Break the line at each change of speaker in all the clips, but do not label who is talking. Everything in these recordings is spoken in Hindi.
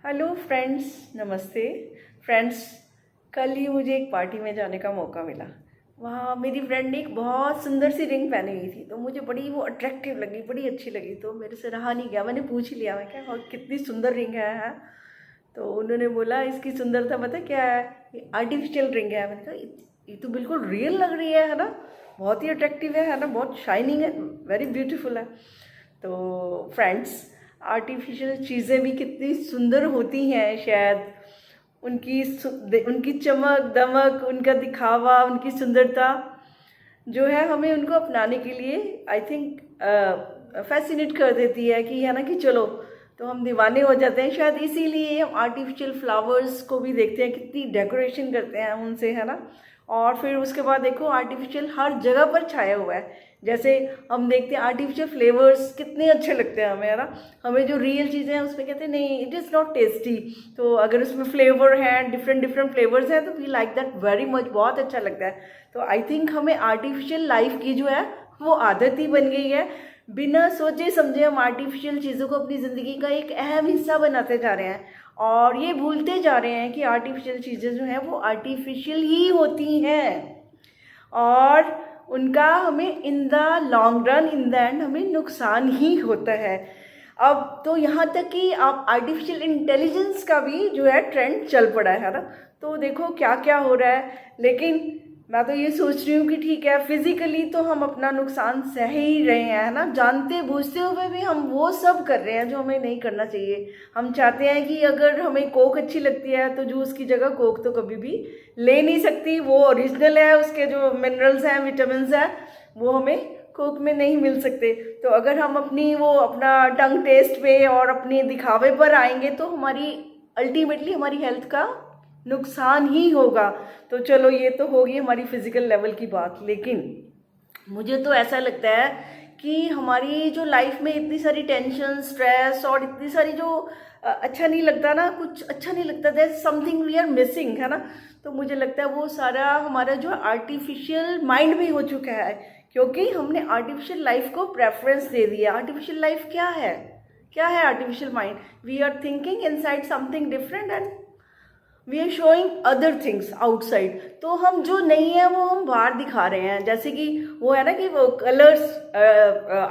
हेलो फ्रेंड्स, नमस्ते फ्रेंड्स। कल ही मुझे एक पार्टी में जाने का मौका मिला। वहाँ मेरी फ्रेंड ने एक बहुत सुंदर सी रिंग पहनी हुई थी, तो मुझे बड़ी वो अट्रैक्टिव लगी, बड़ी अच्छी लगी। तो मेरे से रहा नहीं गया, मैंने पूछ ही लिया, मैं क्या और कितनी सुंदर रिंग है। तो उन्होंने बोला इसकी सुंदरता पता क्या है, ये आर्टिफिशियल रिंग है। मैंने कहा ये तो बिल्कुल रियल लग रही है ना, बहुत ही अट्रैक्टिव है ना, बहुत शाइनिंग है, वेरी ब्यूटीफुल है। तो फ्रेंड्स, आर्टिफिशियल चीज़ें भी कितनी सुंदर होती हैं। शायद उनकी चमक दमक, उनका दिखावा, उनकी सुंदरता जो है हमें उनको अपनाने के लिए आई थिंक फैसिनेट कर देती है कि है ना, कि चलो तो हम दीवाने हो जाते हैं। शायद इसीलिए हम आर्टिफिशियल फ्लावर्स को भी देखते हैं, कितनी डेकोरेशन करते हैं उनसे, है ना। और फिर उसके बाद देखो आर्टिफिशियल हर जगह पर छाया हुआ है। जैसे हम देखते हैं आर्टिफिशियल फ्लेवर्स कितने अच्छे लगते हैं हमें, है ना। हमें जो रियल चीज़ें हैं उसमें कहते हैं नहीं, इट इज़ नॉट टेस्टी। तो अगर उसमें फ्लेवर हैं, डिफरेंट डिफरेंट फ्लेवर्स हैं, तो we like that very much, बहुत अच्छा लगता है। तो आई थिंक हमें आर्टिफिशियल लाइफ की जो है वो आदत ही बन गई है। बिना सोचे समझे हम आर्टिफिशियल चीज़ों को अपनी ज़िंदगी का एक अहम हिस्सा बनाते जा रहे हैं, और ये भूलते जा रहे हैं कि आर्टिफिशियल चीज़ें जो हैं वो आर्टिफिशियल ही होती हैं, और उनका हमें in the long run, in the end हमें नुकसान ही होता है। अब तो यहाँ तक कि आप आर्टिफिशियल इंटेलिजेंस का भी जो है ट्रेंड चल पड़ा है ना। तो देखो क्या क्या हो रहा है। लेकिन मैं तो ये सोच रही हूँ कि ठीक है, फिजिकली तो हम अपना नुकसान सह ही रहे हैं, है ना, जानते बूझते हुए भी हम वो सब कर रहे हैं जो हमें नहीं करना चाहिए। हम चाहते हैं कि अगर हमें कोक अच्छी लगती है तो जूस की जगह कोक तो कभी भी ले नहीं सकती, वो ओरिजिनल है, उसके जो मिनरल्स हैं, विटामिन हैं, वो हमें कोक में नहीं मिल सकते। तो अगर हम अपना टंग टेस्ट पे और अपने दिखावे पर आएंगे तो हमारी अल्टीमेटली हमारी हेल्थ का नुकसान ही होगा। तो चलो ये तो होगी हमारी फिजिकल लेवल की बात, लेकिन मुझे तो ऐसा लगता है कि हमारी जो लाइफ में इतनी सारी टेंशन, स्ट्रेस और इतनी सारी जो अच्छा नहीं लगता ना, कुछ अच्छा नहीं लगता, that something we are missing, है ना। तो मुझे लगता है वो सारा हमारा जो आर्टिफिशियल माइंड में हो चुका है, क्योंकि हमने आर्टिफिशियल लाइफ को प्रेफरेंस दे दिया। आर्टिफिशियल लाइफ क्या है, क्या है artificial mind? We are thinking inside something different and we are showing other things outside. तो हम जो नहीं है वो हम बाहर दिखा रहे हैं। जैसे कि वो है ना कि वो colours,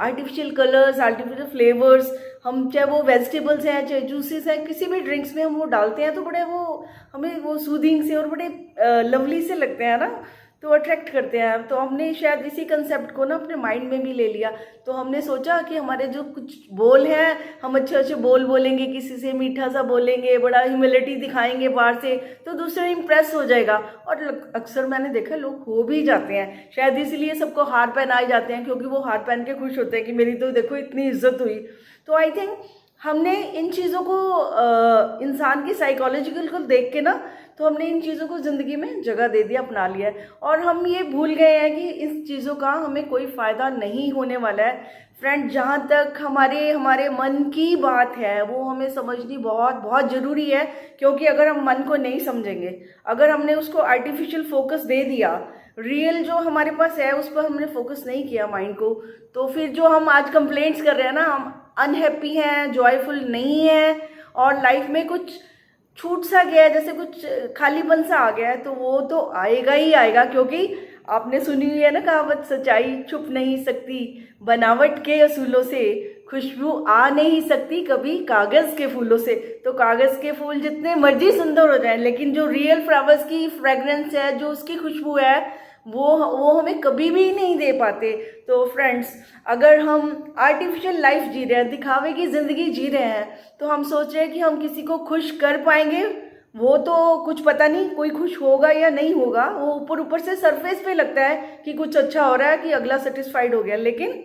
artificial colours, artificial flavours, हम चाहे वो वेजिटेबल्स हैं, चाहे जूसेस हैं, किसी भी ड्रिंक्स में हम वो डालते हैं तो बड़े वो हमें वो सूदिंग से और बड़े लवली से लगते हैं ना, तो अट्रैक्ट करते हैं। तो हमने शायद इसी कंसेप्ट को ना अपने माइंड में भी ले लिया। तो हमने सोचा कि हमारे जो कुछ बोल हैं, हम अच्छे अच्छे बोल बोलेंगे, किसी से मीठा सा बोलेंगे, बड़ा ह्यूमिलिटी दिखाएंगे बाहर से, तो दूसरा इंप्रेस हो जाएगा। और अक्सर मैंने देखा लोग हो भी जाते हैं। शायद इसलिए सबको हार पहनाए जाते हैं, क्योंकि वो हार पहन के खुश होते हैं कि मेरी तो देखो इतनी इज्जत हुई। तो आई थिंक हमने इन चीज़ों को इंसान की साइकोलॉजिकल को देख के ना, तो हमने इन चीज़ों को ज़िंदगी में जगह दे दिया, अपना लिया है, और हम ये भूल गए हैं कि इस चीज़ों का हमें कोई फ़ायदा नहीं होने वाला है। फ्रेंड, जहाँ तक हमारे हमारे मन की बात है वो हमें समझनी बहुत बहुत ज़रूरी है। क्योंकि अगर हम मन को नहीं समझेंगे, अगर हमने उसको आर्टिफिशियल फोकस दे दिया, रियल जो हमारे पास है उस पर हमने फोकस नहीं किया माइंड को, तो फिर जो हम आज कंप्लेंट्स कर रहे हैं ना, हम अनहैप्पी हैं, जॉयफुल नहीं है, और लाइफ में कुछ छूट सा गया है, जैसे कुछ खालीपन सा आ गया है, तो वो तो आएगा ही आएगा। क्योंकि आपने सुनी हुई है ना कहावत, सच्चाई छुप नहीं सकती बनावट के असूलों से, खुशबू आ नहीं सकती कभी कागज़ के फूलों से। तो कागज़ के फूल जितने मर्जी सुंदर हो जाएं, लेकिन जो रियल फ्लावर्स की फ्रेग्रेंस है, जो उसकी खुशबू है, वो हमें कभी भी नहीं दे पाते। तो फ्रेंड्स, अगर हम आर्टिफिशियल लाइफ जी रहे हैं, दिखावे की ज़िंदगी जी रहे हैं, तो हम सोच रहे हैं कि हम किसी को खुश कर पाएंगे, वो तो कुछ पता नहीं कोई खुश होगा या नहीं होगा। वो ऊपर ऊपर से सरफेस पे लगता है कि कुछ अच्छा हो रहा है, कि अगला सेटिस्फाइड हो गया, लेकिन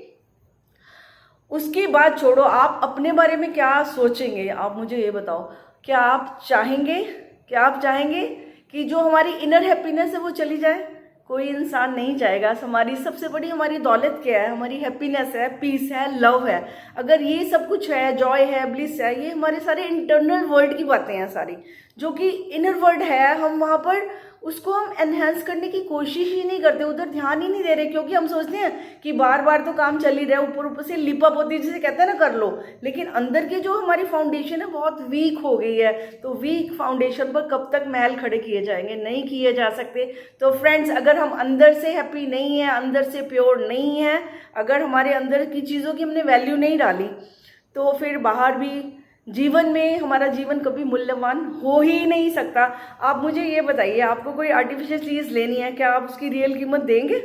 उसकी बात छोड़ो, आप अपने बारे में क्या सोचेंगे? आप मुझे ये बताओ, क्या आप चाहेंगे कि जो हमारी इनर हैप्पीनेस है वो चली जाए? कोई इंसान नहीं चाहेगा। हमारी सबसे बड़ी हमारी दौलत क्या है? हमारी हैप्पीनेस है, पीस है, लव है। अगर ये सब कुछ है, जॉय है, ब्लिस है, ये हमारे सारे इंटरनल वर्ल्ड की बातें हैं सारी, जो कि इनर वर्ल्ड है, हम वहाँ पर उसको हम एनहेंस करने की कोशिश ही नहीं करते, उधर ध्यान ही नहीं दे रहे, क्योंकि हम सोचते हैं कि बार बार तो काम चल ही रहा है, ऊपर ऊपर से लिपा पोती जिसे कहते हैं ना कर लो, लेकिन अंदर की जो हमारी फाउंडेशन है बहुत वीक हो गई है। तो वीक फाउंडेशन पर कब तक महल खड़े किए जाएंगे, नहीं किए जा सकते। तो फ्रेंड्स, अगर हम अंदर से हैप्पी नहीं है, अंदर से प्योर नहीं है, अगर हमारे अंदर की चीज़ों की हमने वैल्यू नहीं डाली, तो फिर बाहर भी जीवन में हमारा जीवन कभी मूल्यवान हो ही नहीं सकता। आप मुझे ये बताइए, आपको कोई आर्टिफिशियल चीज़ लेनी है, क्या आप उसकी रियल कीमत देंगे?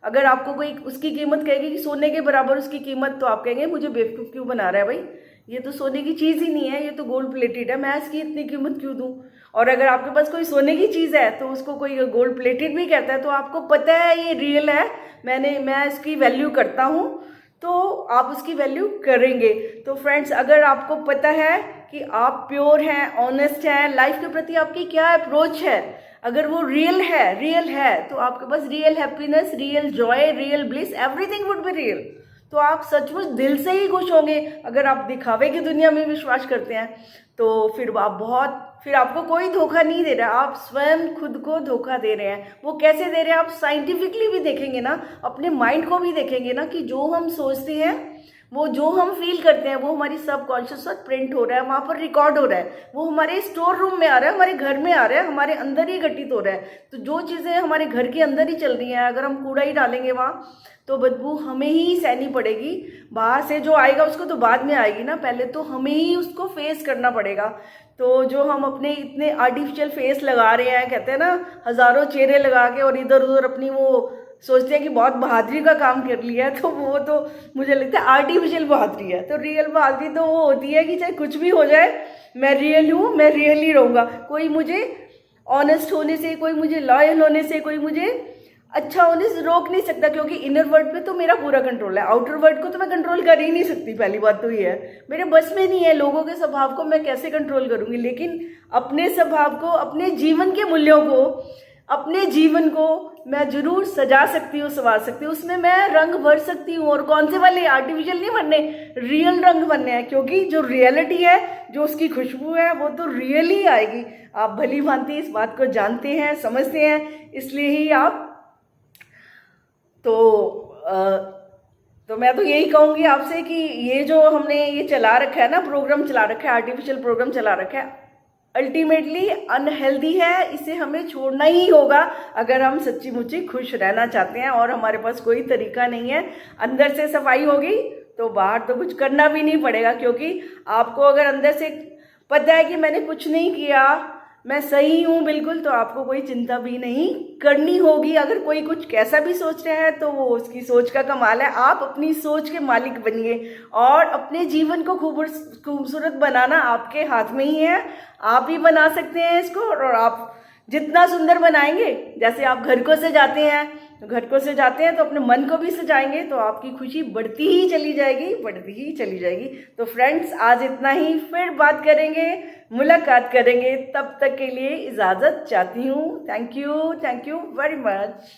अगर आपको कोई उसकी कीमत कहेगी कि सोने के बराबर उसकी कीमत, तो आप कहेंगे मुझे बेवकूफ़ क्यों बना रहा है भाई, ये तो सोने की चीज़ ही नहीं है, ये तो गोल्ड प्लेटेड है, मैं इसकी इतनी कीमत क्यों दूँ। और अगर आपके पास कोई सोने की चीज़ है तो उसको कोई गोल्ड प्लेटेड भी कहता है, तो आपको पता है ये रियल है, मैं इसकी वैल्यू करता हूँ, तो आप उसकी वैल्यू करेंगे। तो फ्रेंड्स, अगर आपको पता है कि आप प्योर हैं, ऑनेस्ट हैं, लाइफ के प्रति आपकी क्या अप्रोच है, अगर वो रियल है तो आपके पास real happiness, real joy, real bliss, everything would be real. तो आप सचमुच दिल से ही खुश होंगे। अगर आप दिखावे की दुनिया में विश्वास करते हैं तो फिर आपको कोई धोखा नहीं दे रहा, आप स्वयं खुद को धोखा दे रहे हैं। वो कैसे दे रहे हैं, आप साइंटिफिकली भी देखेंगे ना, अपने माइंड को भी देखेंगे ना, कि जो हम सोचते हैं, वो जो हम फील करते हैं, वो हमारी सबकॉन्शियस पर प्रिंट हो रहा है, वहाँ पर रिकॉर्ड हो रहा है, वो हमारे स्टोर रूम में आ रहा है, हमारे घर में आ रहा है, हमारे अंदर ही घटित हो रहा है। तो जो चीज़ें हमारे घर के अंदर ही चल रही हैं, अगर हम कूड़ा ही डालेंगे वहाँ, तो बदबू हमें ही सहनी पड़ेगी। बाहर से जो आएगा उसको तो बाद में आएगी ना, पहले तो हमें ही उसको फेस करना पड़ेगा। तो जो हम अपने इतने आर्टिफिशियल फेस लगा रहे हैं, कहते हैं ना, हज़ारों चेहरे लगा के और इधर उधर अपनी वो सोचते हैं कि बहुत बहादुरी का काम कर लिया है, तो वो तो मुझे लगता है आर्टिफिशियल बहादुरी है। तो रियल बहादुरी तो वो होती है कि चाहे कुछ भी हो जाए, मैं रियल हूँ, मैं रियल ही रहूँगा। कोई मुझे ऑनेस्ट होने से, कोई मुझे लॉयल होने से, कोई मुझे अच्छा होने से रोक नहीं सकता, क्योंकि इनर वर्ल्ड पे तो मेरा पूरा कंट्रोल है, आउटर वर्ल्ड को तो मैं कंट्रोल कर ही नहीं सकती। पहली बात तो ये है, मेरे बस में नहीं है। लोगों के स्वभाव को मैं कैसे कंट्रोल करूँगी, लेकिन अपने स्वभाव को, अपने जीवन के मूल्यों को, अपने जीवन को मैं जरूर सजा सकती हूँ, संवार सकती हूँ, उसमें मैं रंग भर सकती हूँ। और कौन से वाले, आर्टिफिशियल नहीं भरने, रियल रंग भरने हैं, क्योंकि जो रियलिटी है, जो उसकी खुशबू है, वो तो रियल ही आएगी। आप भली भांति इस बात को जानते हैं, समझते हैं, इसलिए ही आप तो मैं तो यही कहूँगी आपसे कि ये जो हमने ये चला रखा है ना, प्रोग्राम चला रखा है, आर्टिफिशियल प्रोग्राम चला रखा है, अल्टीमेटली अनहेल्दी है। इसे हमें छोड़ना ही होगा अगर हम सच्ची मुच्ची खुश रहना चाहते हैं, और हमारे पास कोई तरीका नहीं है। अंदर से सफाई होगी तो बाहर तो कुछ करना भी नहीं पड़ेगा, क्योंकि आपको अगर अंदर से पता है कि मैंने कुछ नहीं किया, मैं सही हूँ बिल्कुल, तो आपको कोई चिंता भी नहीं करनी होगी। अगर कोई कुछ कैसा भी सोच रहा है तो वो उसकी सोच का कमाल है। आप अपनी सोच के मालिक बनिए, और अपने जीवन को खूबसूरत बनाना आपके हाथ में ही है। आप ही बना सकते हैं इसको, और आप जितना सुंदर बनाएंगे, जैसे आप घर को सजाते हैं, तो अपने मन को भी सजाएंगे, तो आपकी खुशी बढ़ती ही चली जाएगी। तो फ्रेंड्स, आज इतना ही, फिर बात करेंगे, मुलाकात करेंगे। तब तक के लिए इजाज़त चाहती हूँ। Thank you very much.